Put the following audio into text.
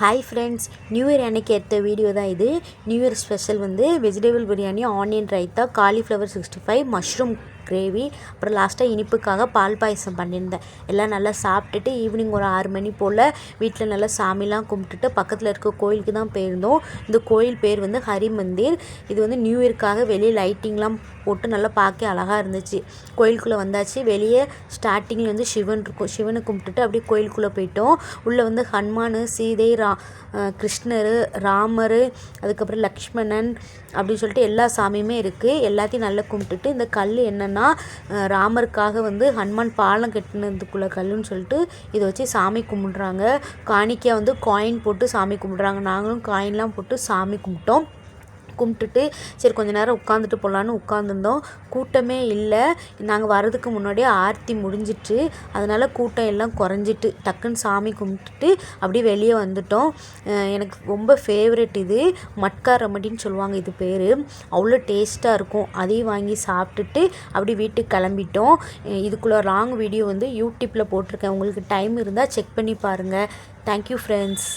Hi friends, new year அன்னைக்கு எடுத்த video தான் இது. நியூ இயர் ஸ்பெஷல் வந்து vegetable biryani, onion raita, cauliflower 65, mushroom gravy, அப்புறம் லாஸ்ட்டாக இனிப்புக்காக பால் பாயசம் பண்ணியிருந்தேன். எல்லாம் நல்லா சாப்பிட்டுட்டு ஈவினிங் ஒரு 6 மணி போல் வீட்டில் நல்லா சாமிலாம் கும்பிட்டுட்டு பக்கத்தில் இருக்க கோயிலுக்கு தான் போயிருந்தோம். இந்த கோயில் பேர் வந்து ஹரி மந்திர். இது வந்து நியூ இயர்க்காக வெளியே லைட்டிங்லாம் போட்டு நல்லா பார்க்க அழகாக இருந்துச்சு. கோயிலுக்குள்ளே வந்தாச்சு. வெளியே ஸ்டார்டிங்கில் வந்து சிவன் இருக்கும். சிவனை கும்பிட்டுட்டு அப்படியே கோயிலுக்குள்ளே போயிட்டோம். உள்ளே வந்து ஹனுமான், சீதை, கிருஷ்ணர், ராமர், அதுக்கப்புறம் லக்ஷ்மணன் அப்படின்னு சொல்லிட்டு எல்லா சாமியுமே இருக்குது. எல்லாத்தையும் நல்லா கும்பிட்டுட்டு இந்த கல் என்னென்னா ராமருக்காக வந்து ஹனுமான் பாலம் கட்டினதுக்குள்ள கல்லுன்னு சொல்லிட்டு இதை வச்சு சாமி கும்பிட்றாங்க. காணிக்கையாக வந்து காயின் போட்டு சாமி கும்பிட்றாங்க. நாங்களும் காயின்லாம் போட்டு சாமி கும்பிட்டுட்டு சரி கொஞ்சம் நேரம் உட்காந்துட்டு போகலான்னு உட்காந்துருந்தோம். கூட்டமே இல்லை. நாங்கள் வர்றதுக்கு முன்னாடியே ஆர்த்தி முடிஞ்சிட்டு, அதனால் கூட்டம் எல்லாம் குறைஞ்சிட்டு டக்குன்னு சாமி கும்பிட்டுட்டு அப்படியே வெளியே வந்துட்டோம். எனக்கு ரொம்ப ஃபேவரெட் இது மட்கா ரெமடின்னு சொல்லுவாங்க இது பேர். அவ்வளோ டேஸ்ட்டாக இருக்கும். அதையும் வாங்கி சாப்பிட்டுட்டு அப்படி வீட்டுக்கு கிளம்பிட்டோம். இதுக்குள்ளே லாங் வீடியோ வந்து யூடியூப்பில் போட்டிருக்கேன். உங்களுக்கு டைம் இருந்தால் செக் பண்ணி பாருங்கள். Thank you friends.